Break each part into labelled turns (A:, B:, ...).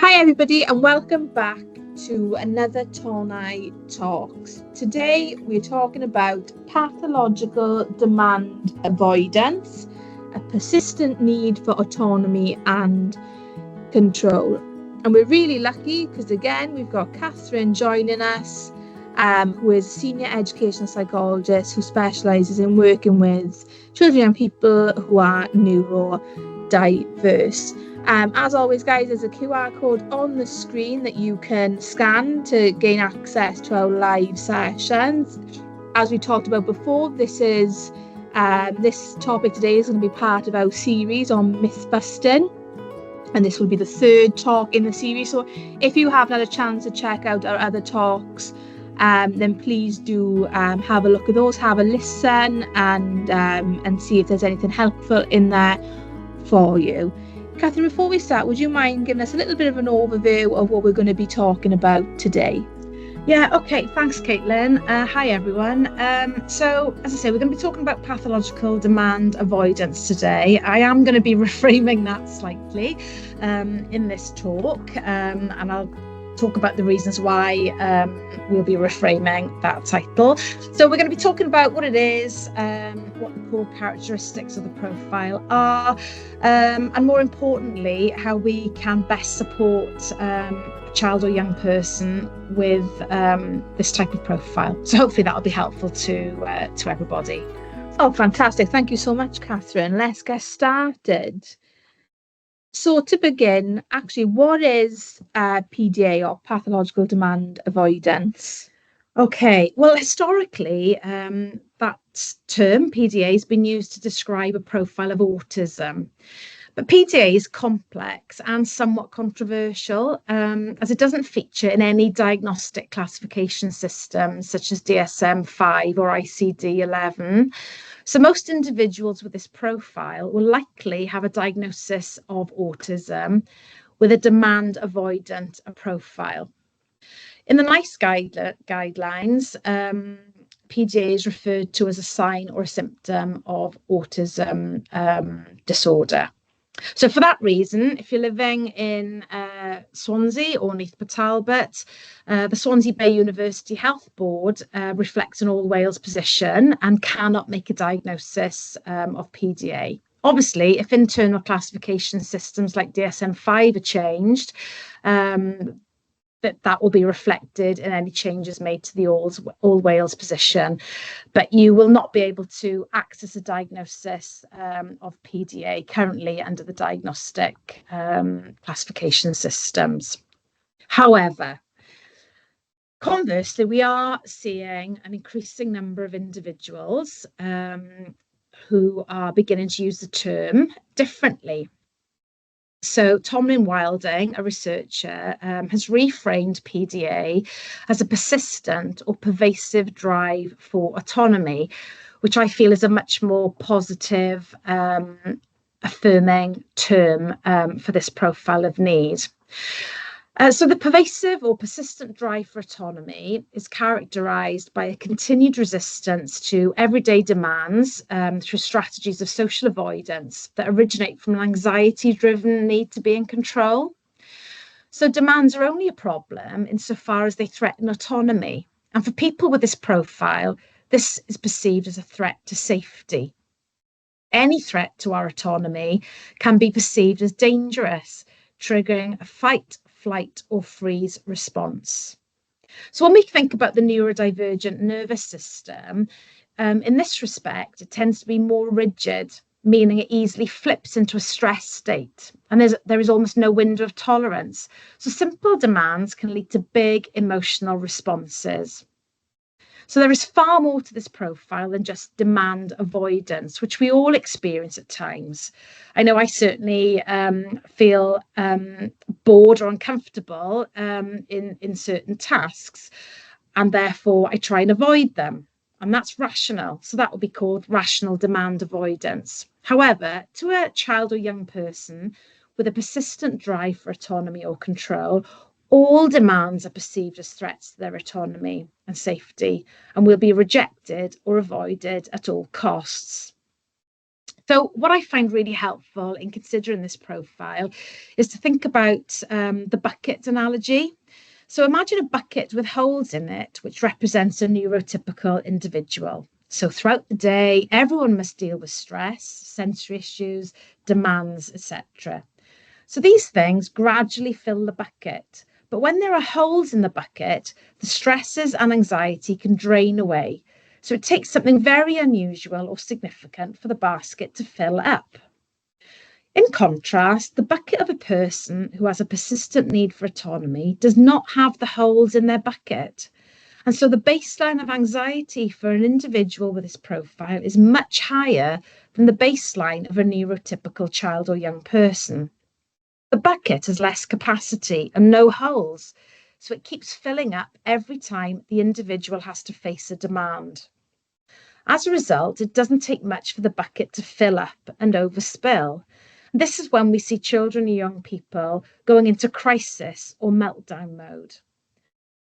A: Hi everybody and welcome back to another Autonomy Talks. Today we're talking about pathological demand avoidance, a persistent need for autonomy and control. And we're really lucky because again we've got Catherine joining us, who is a senior educational psychologist who specialises in working with children and people who are neurodiverse. As always, guys, there's a QR code on the screen that you can scan to gain access to our live sessions. As we talked about before, this topic today is going to be part of our series on myth busting, and this will be the third talk in the series. So if you haven't had a chance to check out our other talks, then please do have a look at those, have a listen, and see if there's anything helpful in there for you. Catherine, before we start, would you mind giving us a little bit of an overview of what we're going to be talking about today?
B: Yeah, okay, thanks Caitlin. Hi everyone. So as I say, we're going to be talking about pathological demand avoidance today. I am going to be reframing that slightly in this talk, and I'll talk about the reasons why we'll be reframing that title. So we're going to be talking about what it is, what the core characteristics of the profile are, and more importantly, how we can best support a child or young person with this type of profile. So hopefully that'll be helpful to everybody.
A: Oh, fantastic. Thank you so much, Catherine. Let's get started. So to begin, actually, what is PDA, or pathological demand avoidance?
B: Okay, well, historically, that term PDA has been used to describe a profile of autism. But PDA is complex and somewhat controversial, as it doesn't feature in any diagnostic classification systems such as DSM-5 or ICD-11. So most individuals with this profile will likely have a diagnosis of autism with a demand avoidant profile. In the NICE guidelines, PDA is referred to as a sign or a symptom of autism disorder. So for that reason, if you're living in Swansea or Neath Talbot, the Swansea Bay University Health Board reflects an all Wales position and cannot make a diagnosis of PDA. Obviously, if internal classification systems like DSM-5 are changed, that will be reflected in any changes made to the all Wales position, but you will not be able to access a diagnosis of PDA currently under the diagnostic classification systems. However, conversely, we are seeing an increasing number of individuals who are beginning to use the term differently. So Tomlin Wilding, a researcher, has reframed PDA as a persistent or pervasive drive for autonomy, which I feel is a much more positive, affirming term for this profile of need. So the pervasive or persistent drive for autonomy is characterised by a continued resistance to everyday demands through strategies of social avoidance that originate from an anxiety-driven need to be in control. So demands are only a problem insofar as they threaten autonomy. And for people with this profile, this is perceived as a threat to safety. Any threat to our autonomy can be perceived as dangerous, triggering a fight, flight or freeze response. So when we think about the neurodivergent nervous system, in this respect, it tends to be more rigid, meaning it easily flips into a stress state, and there is almost no window of tolerance. So simple demands can lead to big emotional responses. So there is far more to this profile than just demand avoidance, which we all experience at times. I know I certainly feel bored or uncomfortable in certain tasks, and therefore I try and avoid them. And that's rational. So that would be called rational demand avoidance. However, to a child or young person with a persistent drive for autonomy or control, all demands are perceived as threats to their autonomy and safety and will be rejected or avoided at all costs. So what I find really helpful in considering this profile is to think about the bucket analogy. So imagine a bucket with holes in it, which represents a neurotypical individual. So throughout the day, everyone must deal with stress, sensory issues, demands, etc. So these things gradually fill the bucket. But when there are holes in the bucket, the stresses and anxiety can drain away. So it takes something very unusual or significant for the basket to fill up. In contrast, the bucket of a person who has a persistent need for autonomy does not have the holes in their bucket. And so the baseline of anxiety for an individual with this profile is much higher than the baseline of a neurotypical child or young person. The bucket has less capacity and no holes, so it keeps filling up every time the individual has to face a demand. As a result, it doesn't take much for the bucket to fill up and overspill. This is when we see children and young people going into crisis or meltdown mode.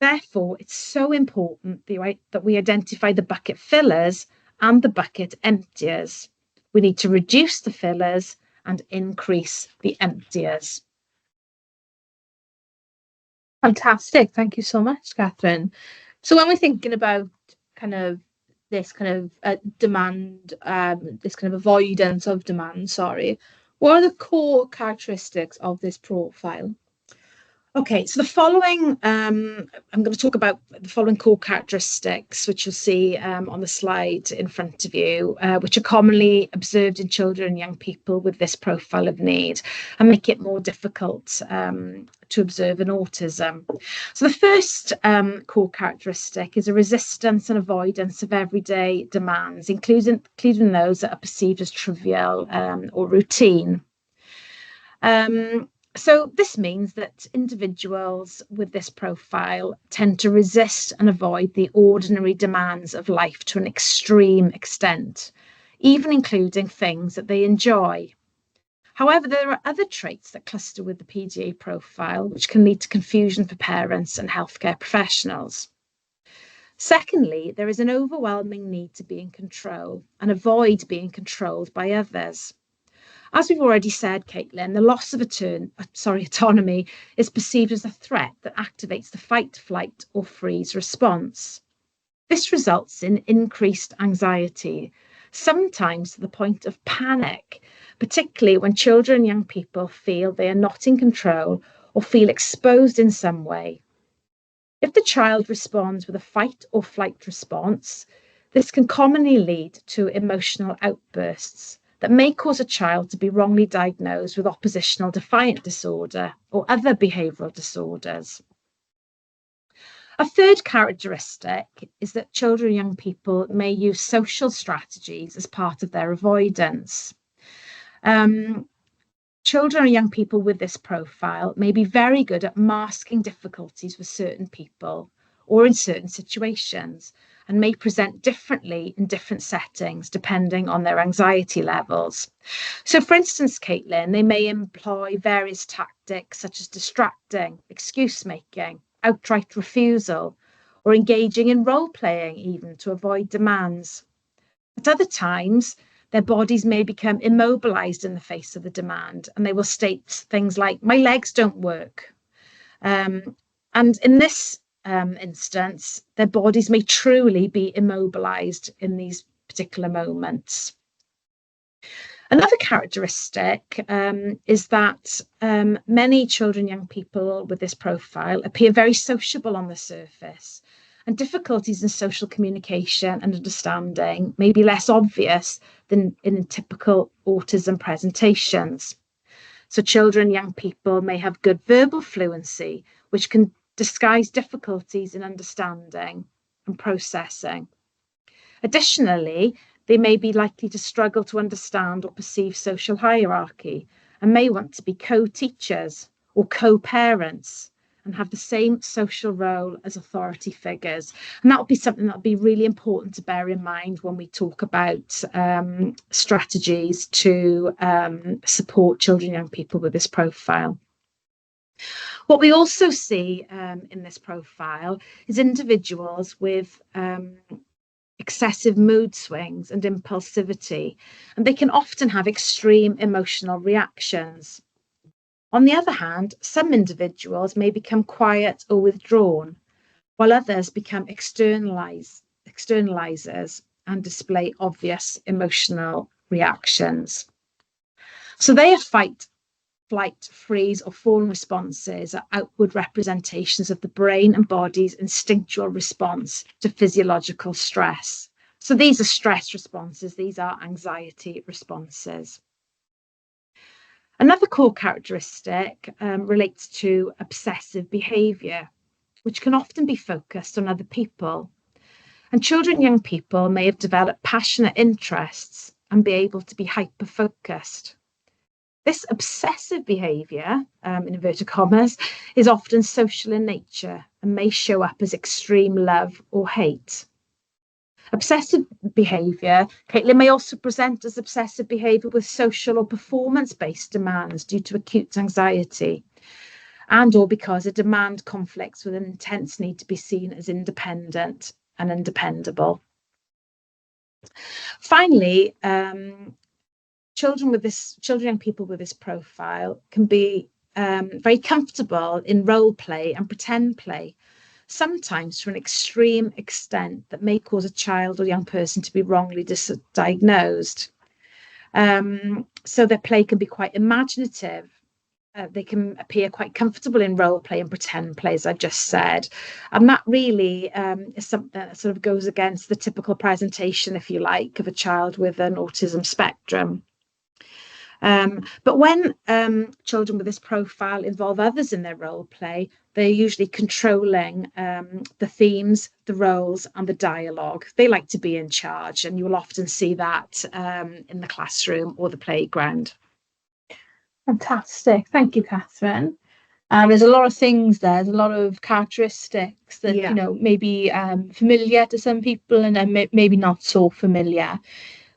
B: Therefore, it's so important that we identify the bucket fillers and the bucket emptiers. We need to reduce the fillers and increase the emptiers.
A: Fantastic. Thank you so much, Catherine. So when we're thinking about kind of this kind of demand, this kind of avoidance of demand, sorry, what are the core characteristics of this profile?
B: Okay, so the following, I'm going to talk about the following core characteristics, which you'll see on the slide in front of you, which are commonly observed in children and young people with this profile of need and make it more difficult to observe in autism. So the first core characteristic is a resistance and avoidance of everyday demands, including those that are perceived as trivial or routine. So this means that individuals with this profile tend to resist and avoid the ordinary demands of life to an extreme extent, even including things that they enjoy. However, there are other traits that cluster with the PDA profile, which can lead to confusion for parents and healthcare professionals. Secondly, there is an overwhelming need to be in control and avoid being controlled by others. As we've already said, Caitlin, the loss of autonomy is perceived as a threat that activates the fight, flight, or freeze response. This results in increased anxiety, sometimes to the point of panic, particularly when children and young people feel they are not in control or feel exposed in some way. If the child responds with a fight or flight response, this can commonly lead to emotional outbursts that may cause a child to be wrongly diagnosed with oppositional defiant disorder or other behavioural disorders. A third characteristic is that children and young people may use social strategies as part of their avoidance. Children and young people with this profile may be very good at masking difficulties with certain people or in certain situations, and may present differently in different settings depending on their anxiety levels. So, for instance, Caitlin, they may employ various tactics such as distracting, excuse making, outright refusal, or engaging in role playing even to avoid demands. At other times, their bodies may become immobilized in the face of the demand, and they will state things like, "My legs don't work." And in this instance, their bodies may truly be immobilized in these particular moments. Another characteristic is that many children, young people with this profile appear very sociable on the surface, and difficulties in social communication and understanding may be less obvious than in typical autism presentations. So children, young people may have good verbal fluency, which can disguise difficulties in understanding and processing. Additionally, they may be likely to struggle to understand or perceive social hierarchy and may want to be co-teachers or co-parents and have the same social role as authority figures. And that would be something that would be really important to bear in mind when we talk about strategies to support children and young people with this profile. What we also see in this profile is individuals with excessive mood swings and impulsivity, and they can often have extreme emotional reactions. On the other hand, some individuals may become quiet or withdrawn, while others become externalizers and display obvious emotional reactions. So they are fight, flight, freeze, or fawn responses are outward representations of the brain and body's instinctual response to physiological stress. So these are stress responses, these are anxiety responses. Another core characteristic relates to obsessive behaviour, which can often be focused on other people. And children and young people may have developed passionate interests and be able to be hyper-focused. This obsessive behaviour, in inverted commas, is often social in nature and may show up as extreme love or hate. Obsessive behaviour, Caitlin, may also present as obsessive behaviour with social or performance-based demands due to acute anxiety, and or because a demand conflicts with an intense need to be seen as independent and undependable. Finally, children and young people with this profile can be very comfortable in role play and pretend play, sometimes to an extreme extent that may cause a child or young person to be wrongly diagnosed. So their play can be quite imaginative. They can appear quite comfortable in role play and pretend play, as I've just said. And that really is something that sort of goes against the typical presentation, if you like, of a child with an autism spectrum. But when children with this profile involve others in their role play, they're usually controlling the themes, the roles, and the dialogue. They like to be in charge, and you will often see that in the classroom or the playground.
A: Fantastic. Thank you, Catherine. There's a lot of things there. There's a lot of characteristics that, you know, maybe familiar to some people and then maybe not so familiar.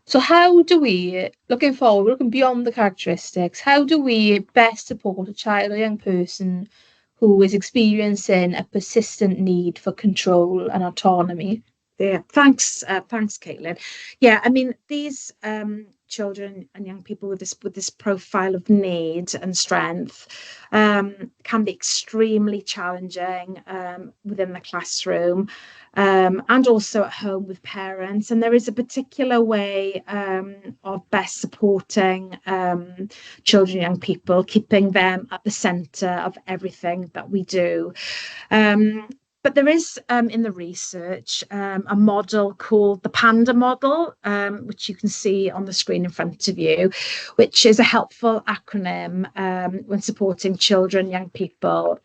A: So how do we, looking forward, looking beyond the characteristics, how do we best support a child or young person who is experiencing a persistent need for control and autonomy?
B: Yeah, thanks, Caitlin. Yeah, I mean, these children and young people with this profile of need and strength can be extremely challenging within the classroom and also at home with parents. And there is a particular way of best supporting children and young people, keeping them at the centre of everything that we do. But there is, in the research, a model called the PANDA model, which you can see on the screen in front of you, which is a helpful acronym when supporting children, young people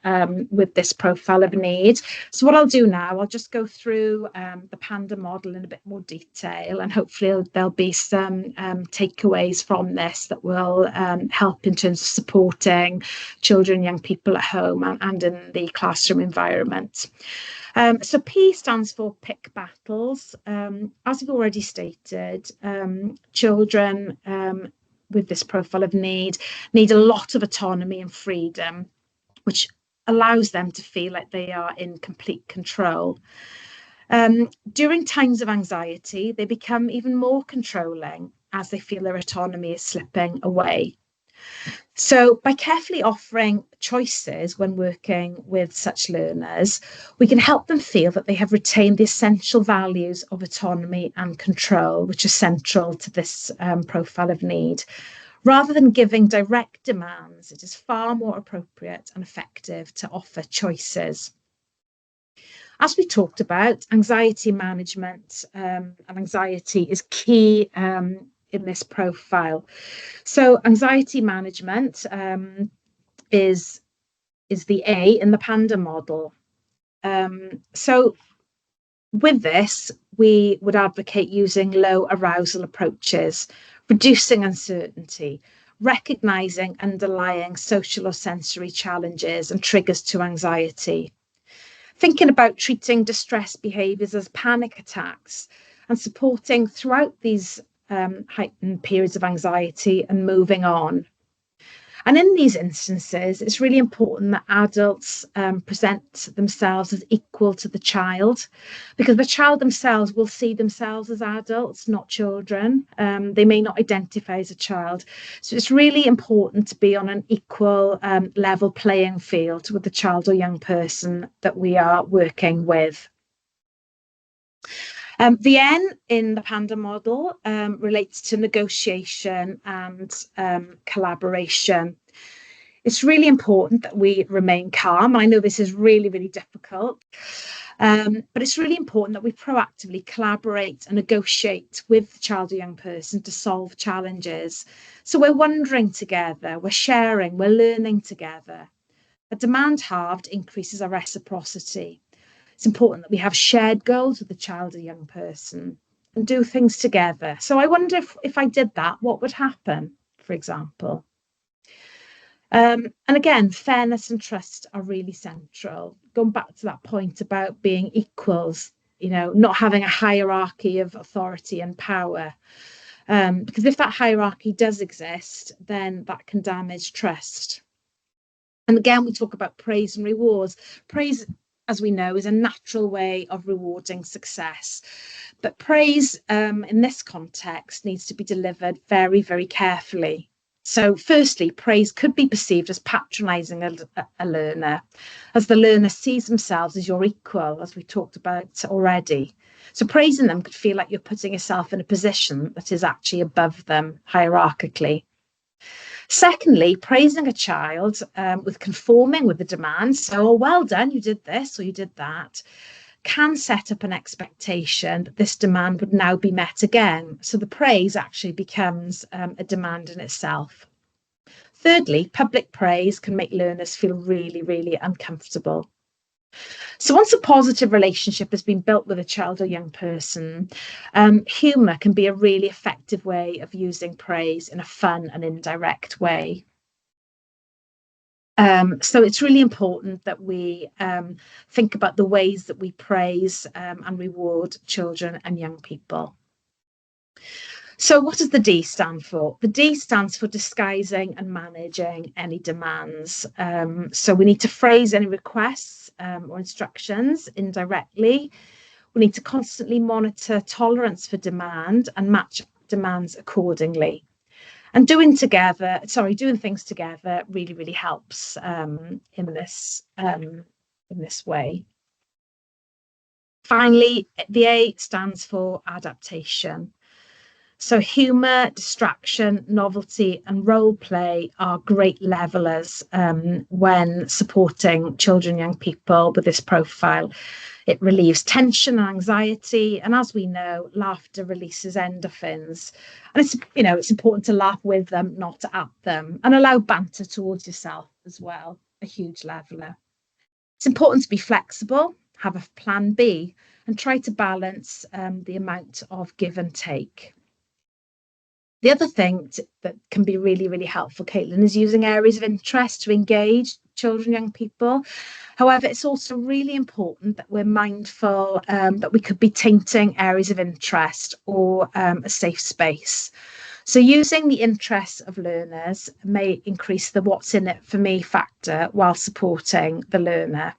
B: with this profile of need. So what I'll do now, I'll just go through the PANDA model in a bit more detail, and hopefully there'll be some takeaways from this that will help in terms of supporting children, young people at home and in the classroom environment. So P stands for pick battles. As we've already stated, children with this profile of need a lot of autonomy and freedom, which allows them to feel like they are in complete control. During times of anxiety, they become even more controlling as they feel their autonomy is slipping away. So by carefully offering choices when working with such learners, we can help them feel that they have retained the essential values of autonomy and control, which are central to this profile of need. Rather than giving direct demands, it is far more appropriate and effective to offer choices. As we talked about, anxiety management and anxiety is key in this profile. So anxiety management is the A in the PANDA model. So with this, we would advocate using low arousal approaches, reducing uncertainty, recognizing underlying social or sensory challenges and triggers to anxiety. Thinking about treating distress behaviours as panic attacks and supporting throughout these heightened periods of anxiety and moving on. And in these instances, it's really important that adults present themselves as equal to the child, because the child themselves will see themselves as adults, not children. They may not identify as a child. So it's really important to be on an equal level playing field with the child or young person that we are working with. The N in the PANDA model relates to negotiation and collaboration. It's really important that we remain calm. I know this is really, really difficult, but it's really important that we proactively collaborate and negotiate with the child or young person to solve challenges. So we're wondering together, we're sharing, we're learning together. A demand halved increases our reciprocity. It's important that we have shared goals with the child or young person and do things together. So I wonder if I did that, what would happen, for example? And again, fairness and trust are really central. Going back to that point about being equals, not having a hierarchy of authority and power. Because if that hierarchy does exist, then that can damage trust. And again, we talk about praise and rewards. Praise, as we know, is a natural way of rewarding success. But praise in this context needs to be delivered very, very carefully. So firstly, praise could be perceived as patronising a learner, as the learner sees themselves as your equal, as we talked about already. So praising them could feel like you're putting yourself in a position that is actually above them hierarchically. Secondly, praising a child with conforming with the demands, so, oh, well done, you did this or you did that, can set up an expectation that this demand would now be met again. So the praise actually becomes a demand in itself. Thirdly, public praise can make learners feel really, really uncomfortable. So once a positive relationship has been built with a child or young person, humour can be a really effective way of using praise in a fun and indirect way. So it's really important that we think about the ways that we praise and reward children and young people. So what does the D stand for? The D stands for disguising and managing any demands. So we need to phrase any requests or instructions indirectly. We need to constantly monitor tolerance for demand and match demands accordingly. And doing things together really, really helps in this way. Finally, the A stands for adaptation. So humour, distraction, novelty, and role play are great levelers when supporting children, young people with this profile. It relieves tension and anxiety, and as we know, laughter releases endorphins. And it's important to laugh with them, not at them, and allow banter towards yourself as well. A huge leveler. It's important to be flexible, have a plan B, and try to balance the amount of give and take. The other thing that can be really, really helpful, Caitlin, is using areas of interest to engage children, young people. However, it's also really important that we're mindful that we could be tainting areas of interest or a safe space. So using the interests of learners may increase the what's in it for me factor while supporting the learner.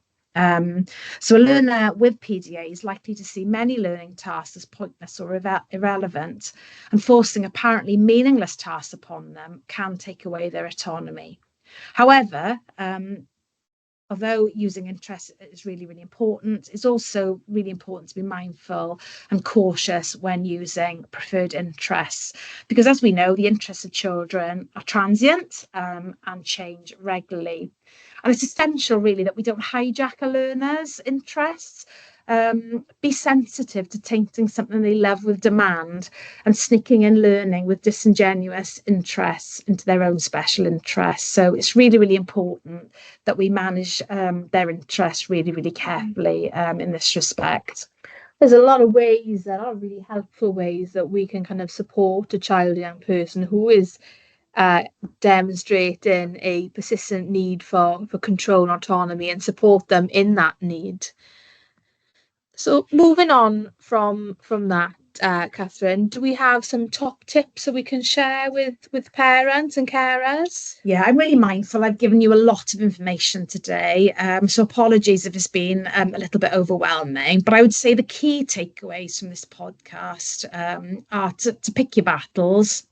B: So a learner with PDA is likely to see many learning tasks as pointless or irrelevant, and forcing apparently meaningless tasks upon them can take away their autonomy. However, although using interest is really, really important, it's also really important to be mindful and cautious when using preferred interests, because as we know, the interests of children are transient and change regularly. And it's essential, really, that we don't hijack a learner's interests. Be sensitive to tainting something they love with demand and sneaking in learning with disingenuous interests into their own special interests. So it's really, really important that we manage their interests really, really carefully in this respect.
A: There's a lot of ways that are really helpful ways that we can kind of support a child or young person who is demonstrating a persistent need for control and autonomy, and support them in that need. So moving on from that, Catherine, do we have some top tips that we can share with parents and carers?
B: Yeah, I'm really mindful. I've given you a lot of information today, so apologies if it's been a little bit overwhelming. But I would say the key takeaways from this podcast are to pick your battles.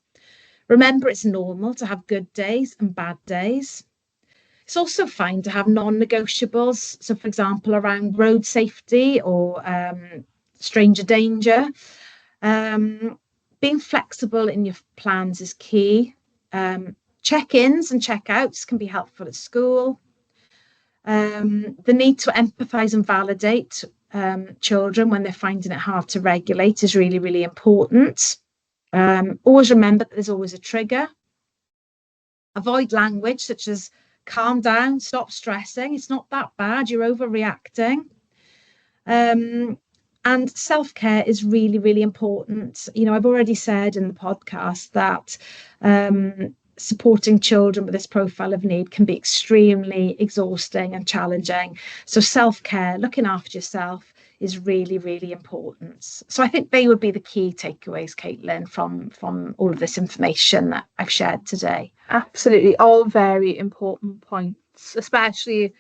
B: Remember, it's normal to have good days and bad days. It's also fine to have non-negotiables. So, for example, around road safety or stranger danger. Being flexible in your plans is key. Check-ins and check-outs can be helpful at school. The need to empathise and validate children when they're finding it hard to regulate is really, really important. Always remember that there's always a trigger. Avoid language such as calm down, stop stressing. It's not that bad. You're overreacting. And self-care is really, really important. You know, I've already said in the podcast that supporting children with this profile of need can be extremely exhausting and challenging. So self-care, looking after yourself, is really, really important. So I think they would be the key takeaways, Caitlin, from all of this information that I've shared today.
A: Absolutely, all very important points, especially, you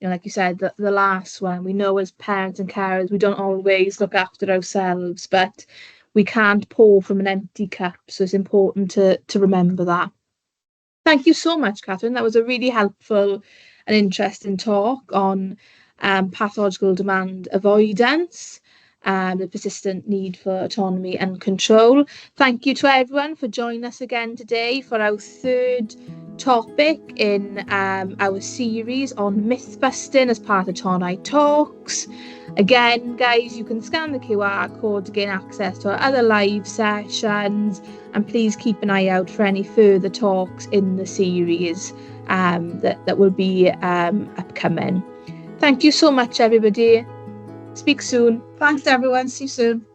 A: know, like you said, the last one. We know as parents and carers, we don't always look after ourselves, but we can't pour from an empty cup. So it's important to remember that. Thank you so much, Catherine. That was a really helpful and interesting talk on pathological demand avoidance, the persistent need for autonomy and control. Thank you to everyone for joining us again today for our third topic in our series on myth busting as part of Autonomy Talks. Again, guys, you can scan the QR code to gain access to our other live sessions, and please keep an eye out for any further talks in the series that will be upcoming. Thank you so much, everybody. Speak soon.
B: Thanks, everyone. See you soon.